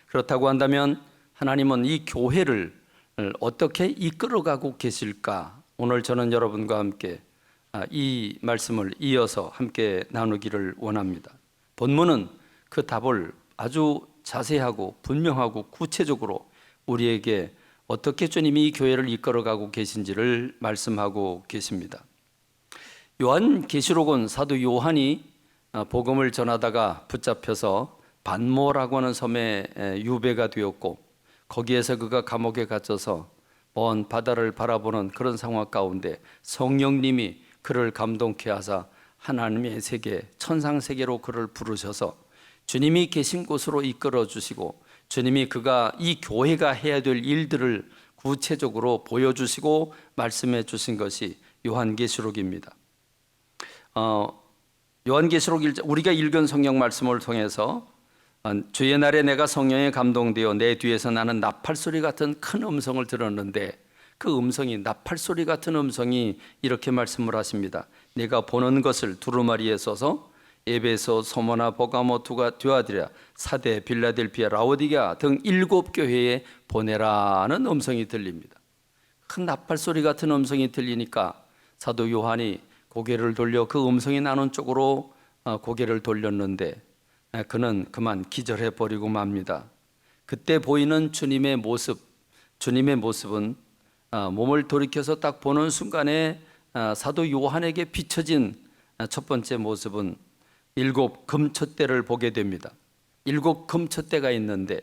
그렇다고 한다면 하나님은 이 교회를 어떻게 이끌어가고 계실까? 오늘 저는 여러분과 함께 이 말씀을 이어서 함께 나누기를 원합니다. 본문은 그 답을 아주 자세하고 분명하고 구체적으로 우리에게 어떻게 주님이 이 교회를 이끌어가고 계신지를 말씀하고 계십니다. 요한계시록은 사도 요한이 복음을 전하다가 붙잡혀서 반모라고 하는 섬에 유배가 되었고, 거기에서 그가 감옥에 갇혀서 먼 바다를 바라보는 그런 상황 가운데 성령님이 그를 감동케 하사 하나님의 세계, 천상 세계로 그를 부르셔서 주님이 계신 곳으로 이끌어 주시고, 주님이 그가 이 교회가 해야 될 일들을 구체적으로 보여주시고 말씀해 주신 것이 요한계시록입니다. 요한계시록 1장, 우리가 읽은 성경 말씀을 통해서 주의 날에 내가 성령에 감동되어 내 뒤에서 나는 나팔소리 같은 큰 음성을 들었는데, 그 음성이, 나팔소리 같은 음성이 이렇게 말씀을 하십니다. 내가 보는 것을 두루마리에 써서 에베소, 소모나, 버가모, 두아디라, 사데, 빌라델피아, 라오디게아 등 7교회에 보내라는 음성이 들립니다. 큰 나팔소리 같은 음성이 들리니까 사도 요한이 고개를 돌려 그 음성이 나는 쪽으로 고개를 돌렸는데 그는 그만 기절해 버리고 맙니다. 그때 보이는 주님의 모습은 몸을 돌이켜서 딱 보는 순간에 사도 요한에게 비춰진 첫 번째 모습은 7 금촛대를 보게 됩니다. 7 금촛대가 있는데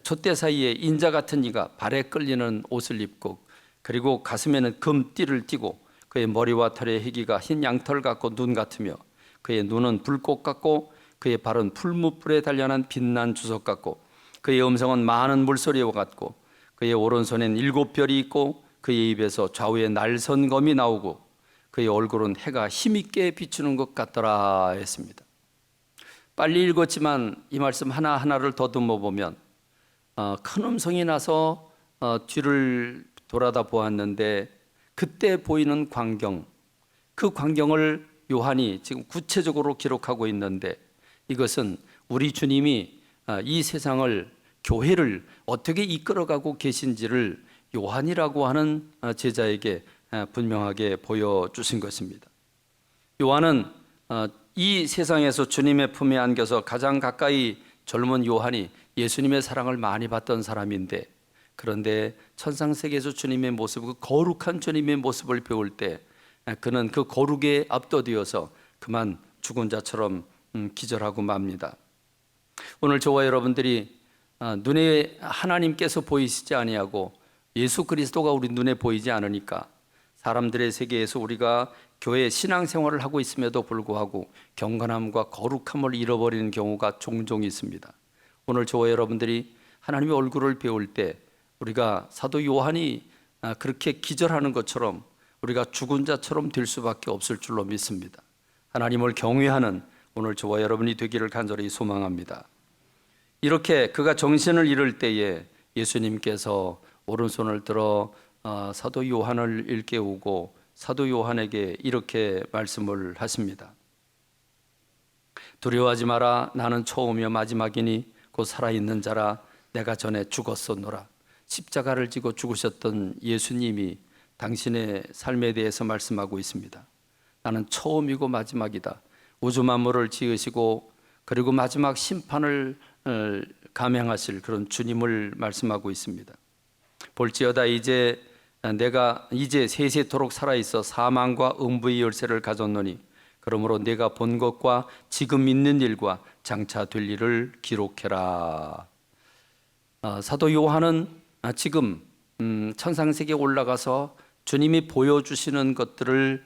촛대 사이에 인자 같은 이가 발에 끌리는 옷을 입고, 그리고 가슴에는 금띠를 띠고, 그의 머리와 털의 희기가 흰 양털 같고 눈 같으며, 그의 눈은 불꽃 같고, 그의 발은 풀무불에 단련한 빛난 주석 같고, 그의 음성은 많은 물소리와 같고, 그의 오른손엔 7별이 있고, 그의 입에서 좌우에 날선 검이 나오고, 그의 얼굴은 해가 힘있게 비추는 것 같더라 했습니다. 빨리 읽었지만 이 말씀 하나하나를 더듬어 보면 큰 음성이 나서 뒤를 돌아다 보았는데, 그때 보이는 광경, 그 광경을 요한이 지금 구체적으로 기록하고 있는데, 이것은 우리 주님이 이 세상을, 교회를 어떻게 이끌어가고 계신지를 요한이라고 하는 제자에게 분명하게 보여주신 것입니다. 요한은 이 세상에서 주님의 품에 안겨서 가장 가까이 젊은 요한이 예수님의 사랑을 많이 받던 사람인데, 그런데 천상세계에서 주님의 모습, 그 거룩한 주님의 모습을 배울 때 그는 그 거룩에 압도되어서 그만 죽은 자처럼 기절하고 맙니다. 오늘 저와 여러분들이 눈에 하나님께서 보이시지 아니하고 예수 그리스도가 우리 눈에 보이지 않으니까 사람들의 세계에서 우리가 교회 신앙생활을 하고 있음에도 불구하고 경건함과 거룩함을 잃어버리는 경우가 종종 있습니다. 오늘 저와 여러분들이 하나님의 얼굴을 배울 때 우리가 사도 요한이 그렇게 기절하는 것처럼 우리가 죽은 자처럼 될 수밖에 없을 줄로 믿습니다. 하나님을 경외하는 오늘 저와 여러분이 되기를 간절히 소망합니다. 이렇게 그가 정신을 잃을 때에 예수님께서 오른손을 들어 사도 요한을 일깨우고 사도 요한에게 이렇게 말씀을 하십니다. 두려워하지 마라. 나는 처음이요 마지막이니 곧 살아있는 자라. 내가 전에 죽었었노라. 십자가를 지고 죽으셨던 예수님이 당신의 삶에 대해서 말씀하고 있습니다. 나는 처음이고 마지막이다. 우주 만물을 지으시고 그리고 마지막 심판을 감행하실 그런 주님을 말씀하고 있습니다. 볼지어다 내가 이제 세세토록 살아있어 사망과 음부의 열쇠를 가졌노니 그러므로 내가 본 것과 지금 있는 일과 장차 될 일을 기록해라. 사도 요한은 지금 천상세계에 올라가서 주님이 보여주시는 것들을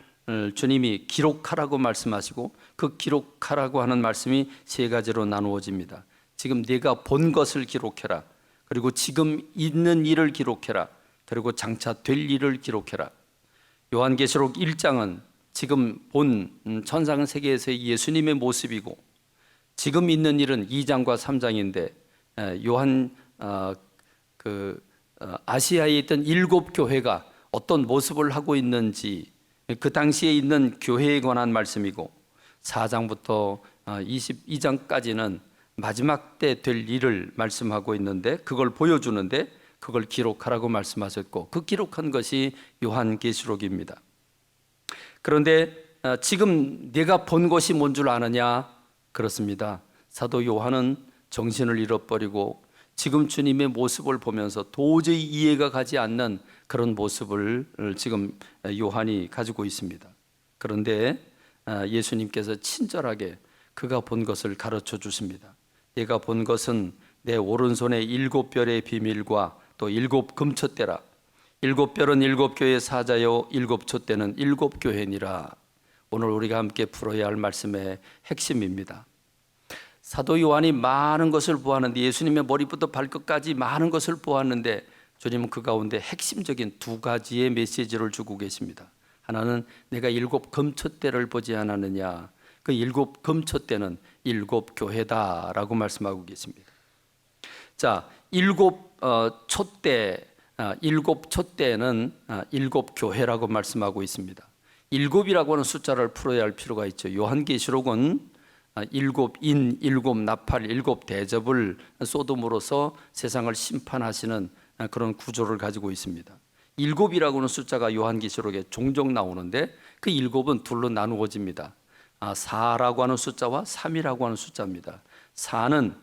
주님이 기록하라고 말씀하시고, 그 기록하라고 하는 말씀이 세 가지로 나누어집니다. 지금 네가 본 것을 기록해라. 그리고 지금 있는 일을 기록해라. 그리고 장차 될 일을 기록해라. 요한계시록 1장은 지금 본 천상세계에서의 예수님의 모습이고, 지금 있는 일은 2장과 3장인데 아시아에 있던 7교회가 어떤 모습을 하고 있는지 그 당시에 있는 교회에 관한 말씀이고, 4장부터 22장까지는 마지막 때 될 일을 말씀하고 있는데 그걸 보여주는데 그걸 기록하라고 말씀하셨고 그 기록한 것이 요한계시록입니다. 그런데 지금 내가 본 것이 뭔 줄 아느냐? 그렇습니다. 사도 요한은 정신을 잃어버리고 지금 주님의 모습을 보면서 도저히 이해가 가지 않는 그런 모습을 지금 요한이 가지고 있습니다. 그런데 예수님께서 친절하게 그가 본 것을 가르쳐 주십니다. 내가 본 것은 내 오른손에 7별의 비밀과 또 7금촛대라. 7별은 7교회의 사자요 7촛대는 7교회니라. 오늘 우리가 함께 풀어야 할 말씀의 핵심입니다. 사도 요한이 많은 것을 보았는데 예수님의 머리부터 발끝까지 많은 것을 보았는데 주님은 그 가운데 핵심적인 2가지의 메시지를 주고 계십니다. 하나는 내가 7금촛대를 보지 않았느냐. 그 7금촛대는 7교회다라고 말씀하고 계십니다. 자, 7촛대, 7촛대는 7교회라고 말씀하고 있습니다. 7이라고 하는 숫자를 풀어야 할 필요가 있죠. 요한계시록은 7인, 7나팔, 7대접을 쏟음으로써 세상을 심판하시는 그런 구조를 가지고 있습니다. 7이라고 하는 숫자가 요한계시록에 종종 나오는데 그 7은 둘로 나누어집니다. 4라고 하는 숫자와 3이라고 하는 숫자입니다. 4는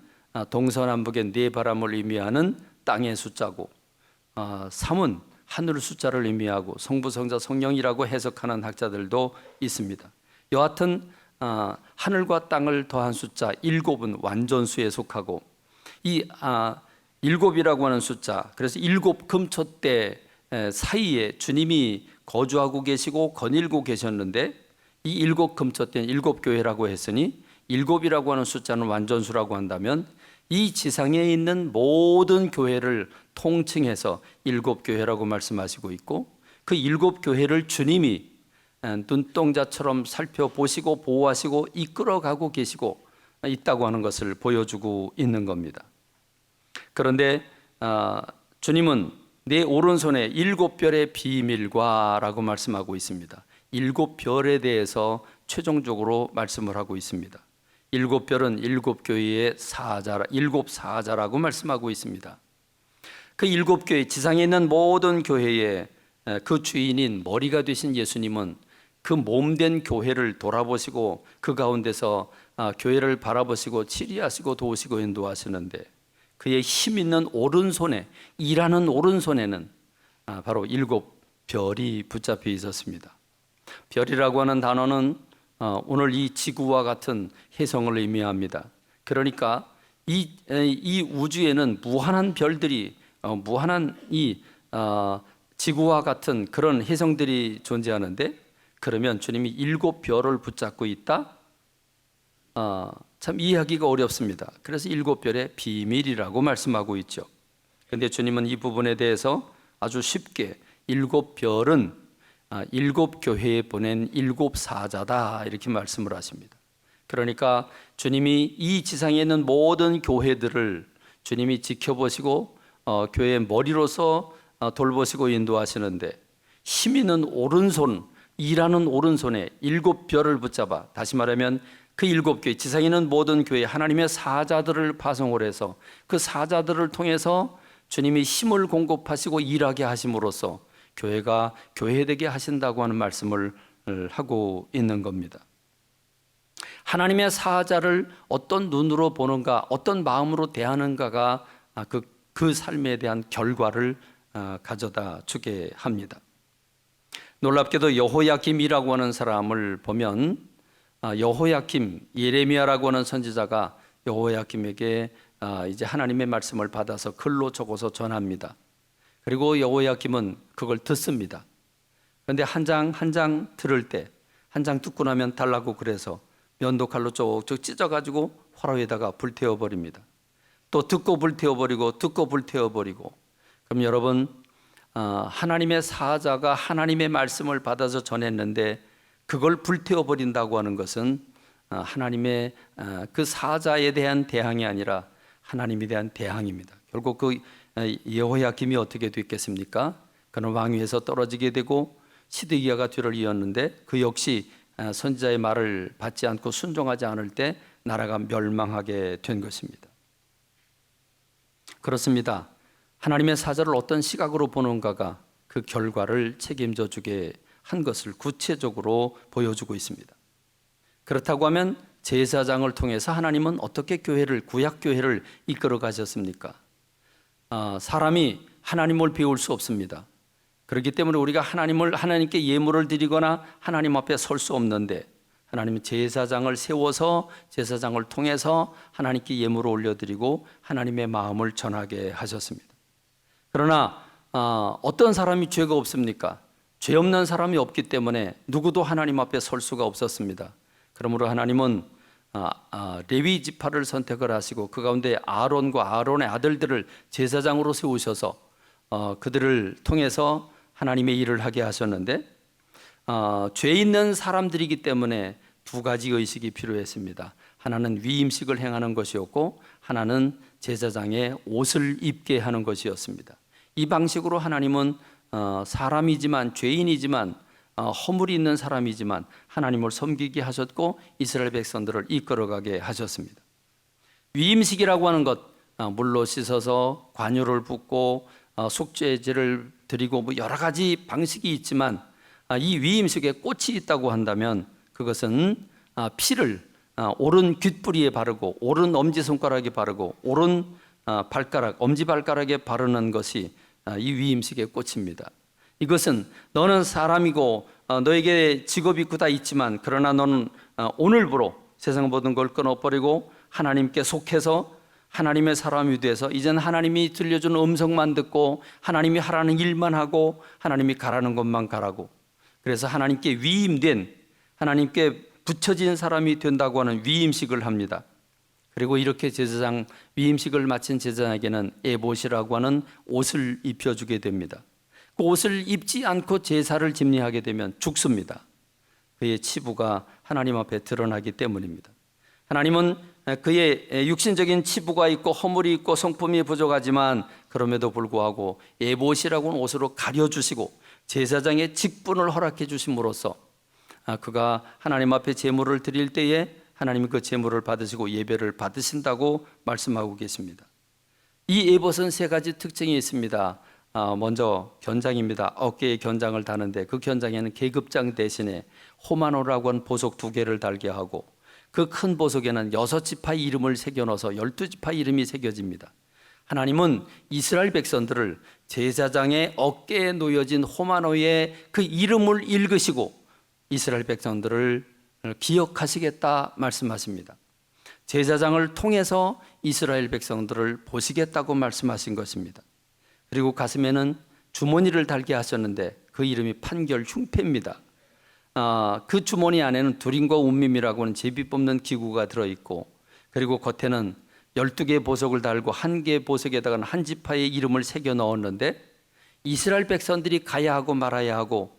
동서남북의 네 바람을 의미하는 땅의 숫자고 3은 하늘 숫자를 의미하고 성부, 성자, 성령이라고 해석하는 학자들도 있습니다. 여하튼 하늘과 땅을 더한 숫자 7은 완전수에 속하고 이 7이라고 하는 숫자, 그래서 7금촛대 사이에 주님이 거주하고 계시고 거닐고 계셨는데 이 7금촛대는 7교회라고 했으니 7이라고 하는 숫자는 완전수라고 한다면 이 지상에 있는 모든 교회를 통칭해서 7교회라고 말씀하시고 있고 그 7교회를 주님이 눈동자처럼 살펴보시고 보호하시고 이끌어가고 계시고 있다고 하는 것을 보여주고 있는 겁니다. 그런데 주님은 내 오른손에 7별의 비밀과 라고 말씀하고 있습니다. 7별에 대해서 최종적으로 말씀을 하고 있습니다. 7별은 7교회의 사자라, 7사자라고 말씀하고 있습니다. 그 7교회, 지상에 있는 모든 교회의 그 주인인 머리가 되신 예수님은 그 몸된 교회를 돌아보시고 그 가운데서 교회를 바라보시고 치리하시고 도우시고 인도하시는데 그의 힘 있는 오른손에, 일하는 오른손에는 바로 7별이 붙잡혀 있었습니다. 별이라고 하는 단어는 오늘 이 지구와 같은 혜성을 의미합니다. 그러니까 이 우주에는 무한한 별들이 무한한 이 지구와 같은 그런 혜성들이 존재하는데 그러면 주님이 7별을 붙잡고 있다? 참 이해하기가 어렵습니다. 그래서 7별의 비밀이라고 말씀하고 있죠. 그런데 주님은 이 부분에 대해서 아주 쉽게 7별은 7교회에 보낸 7사자다 이렇게 말씀을 하십니다. 그러니까 주님이 이 지상에 있는 모든 교회들을 주님이 지켜보시고 교회의 머리로서 돌보시고 인도하시는데 힘 있는 오른손, 일하는 오른손에 7별을 붙잡아, 다시 말하면 그 7교회, 지상에 있는 모든 교회 하나님의 사자들을 파송을 해서 그 사자들을 통해서 주님이 힘을 공급하시고 일하게 하심으로써 교회가 교회되게 하신다고 하는 말씀을 하고 있는 겁니다. 하나님의 사자를 어떤 눈으로 보는가, 어떤 마음으로 대하는가가 그 삶에 대한 결과를 가져다 주게 합니다. 놀랍게도 여호야김이라고 하는 사람을 보면 여호야김, 예레미야라고 하는 선지자가 여호야김에게 이제 하나님의 말씀을 받아서 글로 적어서 전합니다. 그리고 여호야김은 그걸 듣습니다. 그런데 한 장 한 장 들을 때 한 장 듣고 나면 달라고 그래서 면도칼로 쪽쪽 찢어가지고 화로에다가 불태워버립니다. 또 듣고 불태워버리고 듣고 불태워버리고. 그럼 여러분 하나님의 사자가 하나님의 말씀을 받아서 전했는데 그걸 불태워버린다고 하는 것은 하나님의 그 사자에 대한 대항이 아니라 하나님에 대한 대항입니다. 결국 그 여호야김이 어떻게 됐겠습니까? 그는 왕위에서 떨어지게 되고 시드기야가 뒤를 이었는데 그 역시 선지자의 말을 받지 않고 순종하지 않을 때 나라가 멸망하게 된 것입니다. 그렇습니다. 하나님의 사자를 어떤 시각으로 보는가가 그 결과를 책임져 주게 한 것을 구체적으로 보여주고 있습니다. 그렇다고 하면 제사장을 통해서 하나님은 어떻게 구약 교회를 이끌어 가셨습니까? 사람이 하나님을 배울 수 없습니다. 그렇기 때문에 우리가 하나님께 예물을 드리거나 하나님 앞에 설 수 없는데, 하나님은 제사장을 세워서 제사장을 통해서 하나님께 예물을 올려드리고 하나님의 마음을 전하게 하셨습니다. 그러나 어떤 사람이 죄가 없습니까? 죄 없는 사람이 없기 때문에 누구도 하나님 앞에 설 수가 없었습니다. 그러므로 하나님은 레위 지파를 선택을 하시고 그 가운데 아론과 아론의 아들들을 제사장으로 세우셔서 그들을 통해서 하나님의 일을 하게 하셨는데, 죄 있는 사람들이기 때문에 두 가지 의식이 필요했습니다. 하나는 위임식을 행하는 것이었고, 하나는 제사장의 옷을 입게 하는 것이었습니다. 이 방식으로 하나님은 사람이지만, 죄인이지만, 허물이 있는 사람이지만 하나님을 섬기게 하셨고 이스라엘 백성들을 이끌어가게 하셨습니다. 위임식이라고 하는 것, 물로 씻어서 관유를 붓고 속죄제를 드리고 여러 가지 방식이 있지만, 이 위임식에 꽃이 있다고 한다면 그것은 피를 오른 귓부리에 바르고 오른 엄지손가락에 바르고 오른 엄지발가락에 바르는 것이 이 위임식의 꽃입니다. 이것은 너는 사람이고 너에게 직업 있고 다 있지만, 그러나 너는 오늘부로 세상 모든 걸 끊어버리고 하나님께 속해서 하나님의 사람이 돼서 이젠 하나님이 들려주는 음성만 듣고 하나님이 하라는 일만 하고 하나님이 가라는 것만 가라고, 그래서 하나님께 위임된, 하나님께 붙여진 사람이 된다고 하는 위임식을 합니다. 그리고 이렇게 제사장 위임식을 마친 제사장에게는 에봇이라고 하는 옷을 입혀주게 됩니다. 그 옷을 입지 않고 제사를 집리하게 되면 죽습니다. 그의 치부가 하나님 앞에 드러나기 때문입니다. 하나님은 그의 육신적인 치부가 있고 허물이 있고 성품이 부족하지만 그럼에도 불구하고 에봇이라고 하는 옷으로 가려주시고 제사장의 직분을 허락해 주심으로써 그가 하나님 앞에 제물을 드릴 때에 하나님이 그 제물을 받으시고 예배를 받으신다고 말씀하고 계십니다. 이 에봇은 세 가지 특징이 있습니다. 먼저 견장입니다. 어깨에 견장을 다는데 그 견장에는 계급장 대신에 호마노라고 하는 보석 2개를 달게 하고, 그 큰 보석에는 6지파 이름을 새겨 넣어서 12지파 이름이 새겨집니다. 하나님은 이스라엘 백성들을 제사장의 어깨에 놓여진 호마노의 그 이름을 읽으시고 이스라엘 백성들을 기억하시겠다 말씀하십니다. 제사장을 통해서 이스라엘 백성들을 보시겠다고 말씀하신 것입니다. 그리고 가슴에는 주머니를 달게 하셨는데 그 이름이 판결 흉패입니다. 그 주머니 안에는 두림과 운밈이라고 하는 제비 뽑는 기구가 들어있고, 그리고 겉에는 12개의 보석을 달고 한 개의 보석에다가는 한 지파의 이름을 새겨 넣었는데, 이스라엘 백성들이 가야 하고 말아야 하고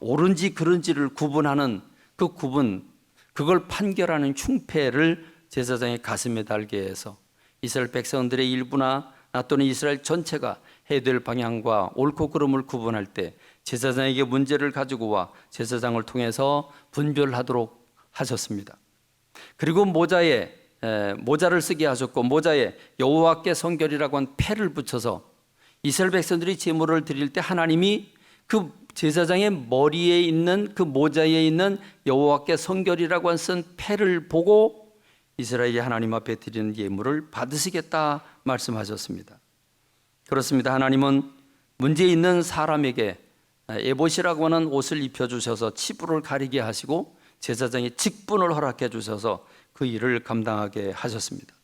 옳은지 그른지를 구분하는 그 구분, 그걸 판결하는 흉패를 제사장의 가슴에 달게 해서 이스라엘 백성들의 일부나 또는 이스라엘 전체가 해야 될 방향과 옳고 그름을 구분할 때 제사장에게 문제를 가지고 와 제사장을 통해서 분별하도록 하셨습니다. 그리고 모자를 쓰게 하셨고, 모자에 여호와께 성결이라고 한 패를 붙여서 이스라엘 백성들이 제물을 드릴 때 하나님이 그 제사장의 머리에 있는 그 모자에 있는 여호와께 성결이라고 한 쓴 패를 보고 이스라엘이 하나님 앞에 드리는 예물을 받으시겠다 말씀하셨습니다. 그렇습니다. 하나님은 문제 있는 사람에게 에봇이라고 하는 옷을 입혀주셔서 치부를 가리게 하시고 제사장의 직분을 허락해 주셔서 그 일을 감당하게 하셨습니다.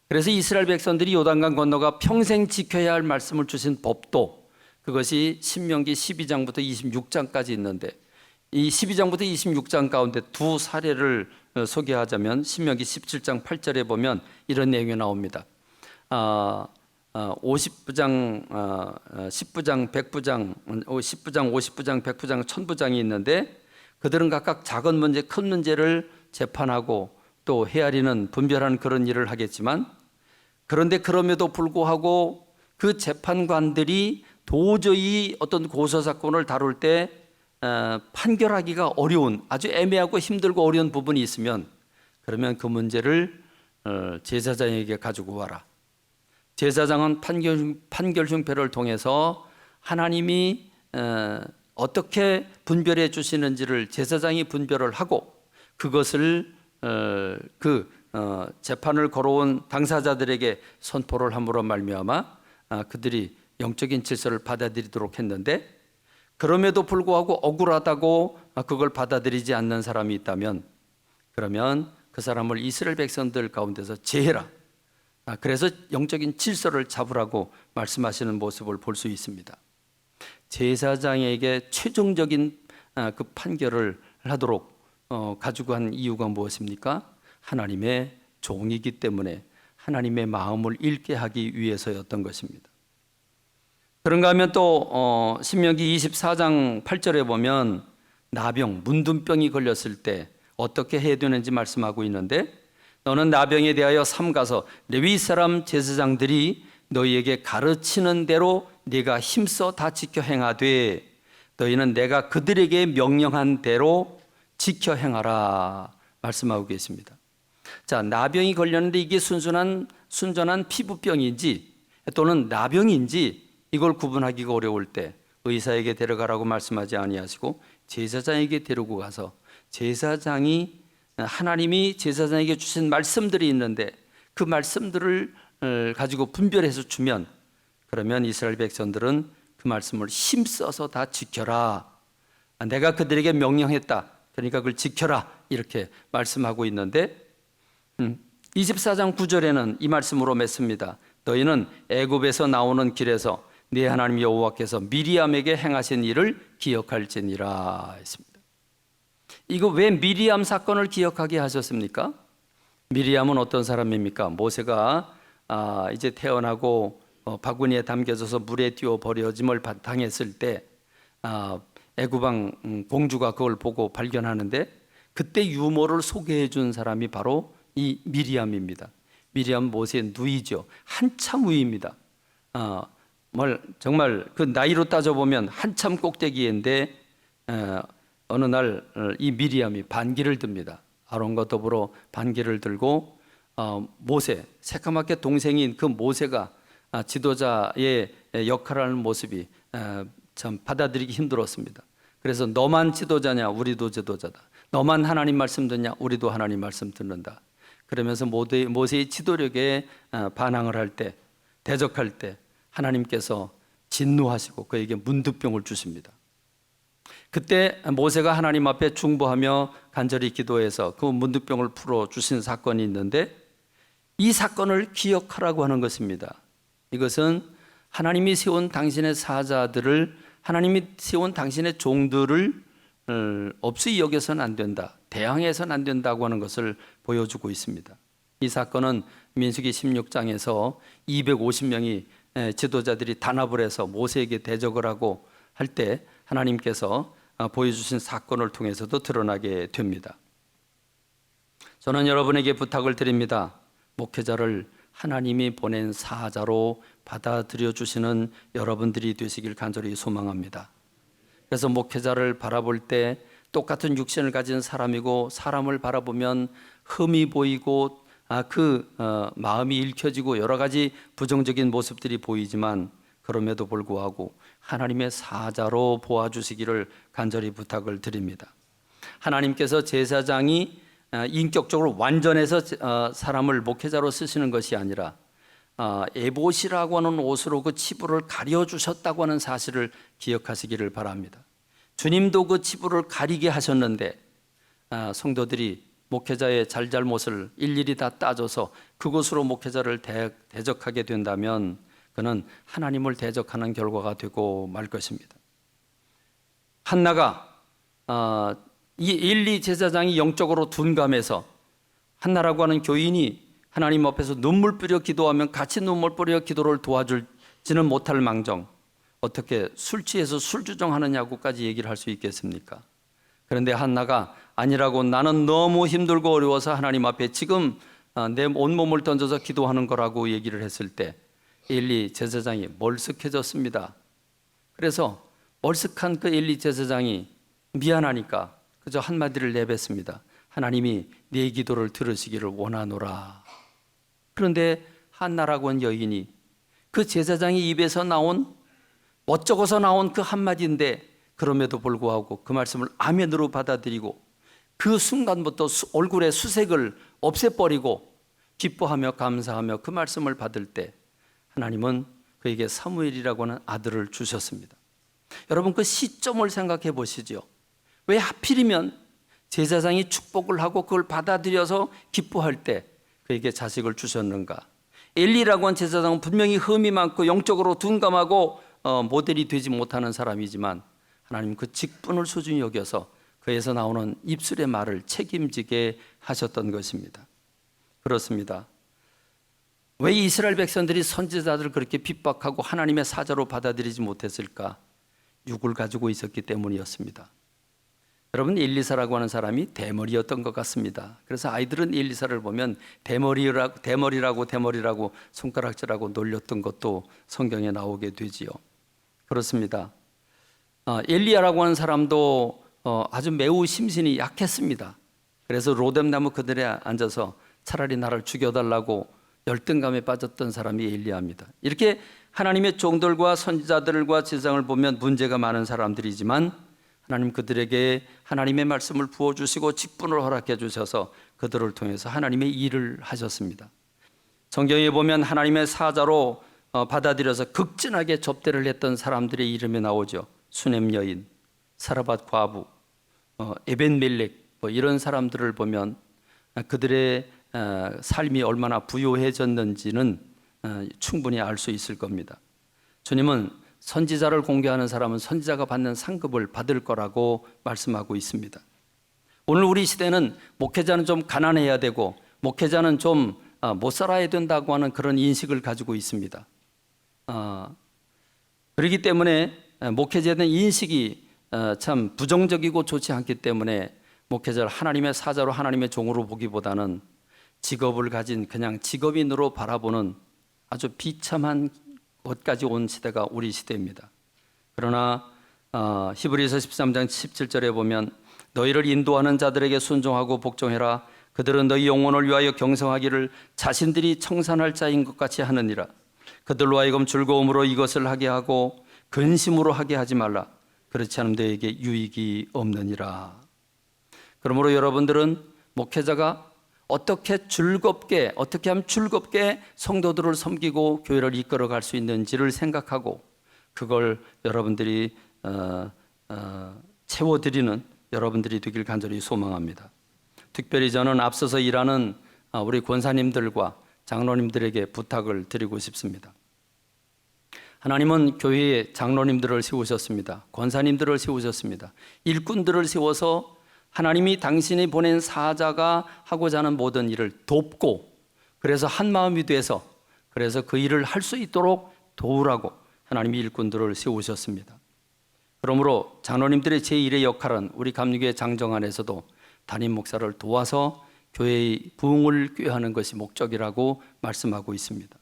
그래서 이스라엘 백성들이 요단강 건너가 평생 지켜야 할 말씀을 주신 법도, 그것이 신명기 12장부터 26장까지 있는데, 이 12장부터 26장 가운데 두 사례를 소개하자면 신명기 17장 8절에 보면 이런 내용이 나옵니다. 50부장, 10부장, 100부장, 10부장, 50부장, 100부장, 1000부장이 있는데, 그들은 각각 작은 문제, 큰 문제를 재판하고 또 헤아리는, 분별하는 그런 일을 하겠지만, 그런데 그럼에도 불구하고 그 재판관들이 도저히 어떤 고소 사건을 다룰 때 판결하기가 어려운, 아주 애매하고 힘들고 어려운 부분이 있으면 그러면 그 문제를 제사장에게 가지고 와라. 제사장은 판결중표를 통해서 하나님이 어떻게 분별해 주시는지를 제사장이 분별을 하고 그것을 재판을 걸어온 당사자들에게 선포를 함으로 말미암아 그들이 영적인 질서를 받아들이도록 했는데, 그럼에도 불구하고 억울하다고 그걸 받아들이지 않는 사람이 있다면 그러면 그 사람을 이스라엘 백성들 가운데서 제해라. 그래서 영적인 질서를 잡으라고 말씀하시는 모습을 볼 수 있습니다. 제사장에게 최종적인 그 판결을 하도록 가지고 한 이유가 무엇입니까? 하나님의 종이기 때문에 하나님의 마음을 읽게 하기 위해서였던 것입니다. 그런가 하면 또 신명기 24장 8절에 보면 나병, 문둥병이 걸렸을 때 어떻게 해야 되는지 말씀하고 있는데, 너는 나병에 대하여 삼가서 레위 사람 제사장들이 너희에게 가르치는 대로 네가 힘써 다 지켜 행하되 너희는 내가 그들에게 명령한 대로 지켜 행하라 말씀하고 계십니다. 자, 나병이 걸렸는데 이게 순전한 피부병인지 또는 나병인지 이걸 구분하기가 어려울 때 의사에게 데려가라고 말씀하지 아니하시고 제사장에게 데리고 가서 제사장이 하나님이 제사장에게 주신 말씀들이 있는데 그 말씀들을 가지고 분별해서 주면 그러면 이스라엘 백성들은 그 말씀을 힘써서 다 지켜라. 내가 그들에게 명령했다. 그러니까 그걸 지켜라. 이렇게 말씀하고 있는데 24장 9절에는 이 말씀으로 맺습니다. 너희는 애굽에서 나오는 길에서 네 하나님 여호와께서 미리암에게 행하신 일을 기억할지니라 했습니다. 이거 왜 미리암 사건을 기억하게 하셨습니까? 미리암은 어떤 사람입니까? 모세가 이제 태어나고 바구니에 담겨져서 물에 띄워 버려짐을 당했을 때 애굽왕 공주가 그걸 보고 발견하는데 그때 유모를 소개해 준 사람이 바로 이 미리암입니다. 미리암 모세의 누이죠. 한참 후입니다. 정말 그 나이로 따져보면 한참 꼭대기인데 어느 날 이 미리암이 반기를 듭니다. 아론과 더불어 반기를 들고 모세, 새까맣게 동생인 그 모세가 지도자의 역할을 하는 모습이 참 받아들이기 힘들었습니다. 그래서 너만 지도자냐? 우리도 지도자다. 너만 하나님 말씀 듣냐? 우리도 하나님 말씀 듣는다. 그러면서 모세의 지도력에 반항을 할 때, 대적할 때 하나님께서 진노하시고 그에게 문둥병을 주십니다. 그때 모세가 하나님 앞에 중보하며 간절히 기도해서 그 문둥병을 풀어주신 사건이 있는데 이 사건을 기억하라고 하는 것입니다. 이것은 하나님이 세운 당신의 사자들을, 하나님이 세운 당신의 종들을 없이 여겨서는 안 된다, 대항해서는 안 된다고 하는 것을 보여주고 있습니다. 이 사건은 민수기 16장에서 250명이 지도자들이 단합을 해서 모세에게 대적을 하고 할 때 하나님께서 보여주신 사건을 통해서도 드러나게 됩니다. 저는 여러분에게 부탁을 드립니다. 목회자를 하나님이 보낸 사자로 받아들여 주시는 여러분들이 되시길 간절히 소망합니다. 그래서 목회자를 바라볼 때 똑같은 육신을 가진 사람이고 사람을 바라보면 흠이 보이고 마음이 읽혀지고 여러 가지 부정적인 모습들이 보이지만 그럼에도 불구하고 하나님의 사자로 보아주시기를 간절히 부탁을 드립니다. 하나님께서 제사장이 인격적으로 완전해서 사람을 목회자로 쓰시는 것이 아니라 에봇이라고 하는 옷으로 그 치부를 가려주셨다고 하는 사실을 기억하시기를 바랍니다. 주님도 그 치부를 가리게 하셨는데 성도들이 목회자의 잘잘못을 일일이 다 따져서 그것으로 목회자를 대적하게 된다면 그는 하나님을 대적하는 결과가 되고 말 것입니다. 한나가 이 엘리 제사장이 영적으로 둔감해서 한나라고 하는 교인이 하나님 앞에서 눈물 뿌려 기도하면 같이 눈물 뿌려 기도를 도와주지는 못할 망정 어떻게 술 취해서 술주정하느냐고까지 얘기를 할 수 있겠습니까? 그런데 한나가 아니라고, 나는 너무 힘들고 어려워서 하나님 앞에 지금 내 온몸을 던져서 기도하는 거라고 얘기를 했을 때 엘리 제사장이 멀쓱해졌습니다. 그래서 멀쓱한 그 엘리 제사장이 미안하니까 그저 한마디를 내뱉습니다. 하나님이 내 기도를 들으시기를 원하노라. 그런데 한나라고 하는 여인이 그 제사장의 입에서 나온 멋쩍어서 나온 그 한마디인데 그럼에도 불구하고 그 말씀을 아멘으로 받아들이고 그 순간부터 얼굴의 수색을 없애버리고 기뻐하며 감사하며 그 말씀을 받을 때 하나님은 그에게 사무엘이라고 하는 아들을 주셨습니다. 여러분 그 시점을 생각해 보시죠. 왜 하필이면 제사장이 축복을 하고 그걸 받아들여서 기뻐할 때 그에게 자식을 주셨는가? 엘리라고 한 제사장은 분명히 흠이 많고 영적으로 둔감하고 모델이 되지 못하는 사람이지만 하나님 그 직분을 소중히 여겨서 그에서 나오는 입술의 말을 책임지게 하셨던 것입니다. 그렇습니다. 왜 이스라엘 백성들이 선지자들을 그렇게 핍박하고 하나님의 사자로 받아들이지 못했을까? 육을 가지고 있었기 때문이었습니다. 여러분 엘리사라고 하는 사람이 대머리였던 것 같습니다. 그래서 아이들은 엘리사를 보면 대머리라고 손가락질하고 놀렸던 것도 성경에 나오게 되지요. 그렇습니다. 엘리야라고 하는 사람도 아주 매우 심신이 약했습니다. 그래서 로뎀나무 그늘에 앉아서 차라리 나를 죽여달라고 열등감에 빠졌던 사람이 엘리야입니다. 이렇게 하나님의 종들과 선지자들과 제사장을 보면 문제가 많은 사람들이지만 하나님 그들에게 하나님의 말씀을 부어주시고 직분을 허락해 주셔서 그들을 통해서 하나님의 일을 하셨습니다. 성경에 보면 하나님의 사자로 받아들여서 극진하게 접대를 했던 사람들의 이름이 나오죠. 수넴 여인, 사라밧 과부, 에벤멜렉 이런 사람들을 보면 그들의 삶이 얼마나 부유해졌는지는 충분히 알 수 있을 겁니다. 주님은 선지자를 공개하는 사람은 선지자가 받는 상급을 받을 거라고 말씀하고 있습니다. 오늘 우리 시대는 목회자는 좀 가난해야 되고 목회자는 좀 못 살아야 된다고 하는 그런 인식을 가지고 있습니다. 그렇기 때문에 목회자에 대한 인식이 참 부정적이고 좋지 않기 때문에 목회자를 하나님의 사자로 하나님의 종으로 보기보다는 직업을 가진 그냥 직업인으로 바라보는 아주 비참한 곳까지 온 시대가 우리 시대입니다. 그러나 히브리서 13장 17절에 보면 너희를 인도하는 자들에게 순종하고 복종해라. 그들은 너희 영혼을 위하여 경성하기를 자신들이 청산할 자인 것 같이 하느니라. 그들로 하여금 즐거움으로 이것을 하게 하고 근심으로 하게 하지 말라. 그렇지 않으면 너에게 유익이 없느니라. 그러므로 여러분들은 목회자가 어떻게 하면 즐겁게 성도들을 섬기고 교회를 이끌어갈 수 있는지를 생각하고 그걸 여러분들이 채워드리는 여러분들이 되길 간절히 소망합니다. 특별히 저는 앞서서 일하는 우리 권사님들과 장로님들에게 부탁을 드리고 싶습니다. 하나님은 교회에 장로님들을 세우셨습니다. 권사님들을 세우셨습니다. 일꾼들을 세워서 하나님이 당신이 보낸 사자가 하고자 하는 모든 일을 돕고 그래서 한 마음이 돼서 그래서 그 일을 할 수 있도록 도우라고 하나님이 일꾼들을 세우셨습니다. 그러므로 장로님들의 제1의 역할은 우리 감리교회 장정 안에서도 담임 목사를 도와서 교회의 부흥을 꾀하는 것이 목적이라고 말씀하고 있습니다.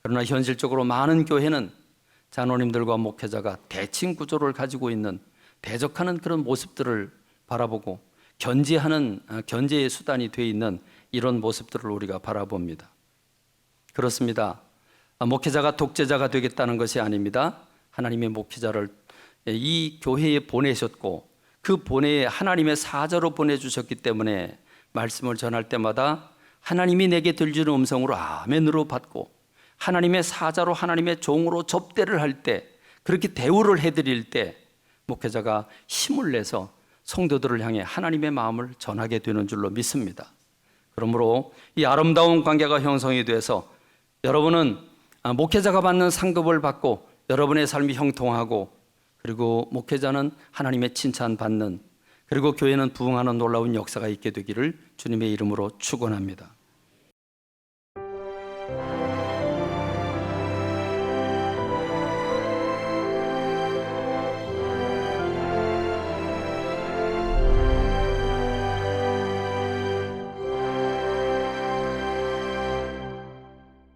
그러나 현실적으로 많은 교회는 장로님들과 목회자가 대칭 구조를 가지고 있는 대적하는 그런 모습들을 바라보고 견제의 수단이 되어 있는 이런 모습들을 우리가 바라봅니다. 그렇습니다. 목회자가 독재자가 되겠다는 것이 아닙니다. 하나님의 목회자를 이 교회에 보내셨고 그 보내에 하나님의 사자로 보내주셨기 때문에 말씀을 전할 때마다 하나님이 내게 들주는 음성으로 아멘으로 받고 하나님의 사자로 하나님의 종으로 접대를 할 때 그렇게 대우를 해드릴 때 목회자가 힘을 내서 성도들을 향해 하나님의 마음을 전하게 되는 줄로 믿습니다. 그러므로 이 아름다운 관계가 형성이 돼서 여러분은 목회자가 받는 상급을 받고 여러분의 삶이 형통하고 그리고 목회자는 하나님의 칭찬받는 그리고 교회는 부흥하는 놀라운 역사가 있게 되기를 주님의 이름으로 축원합니다.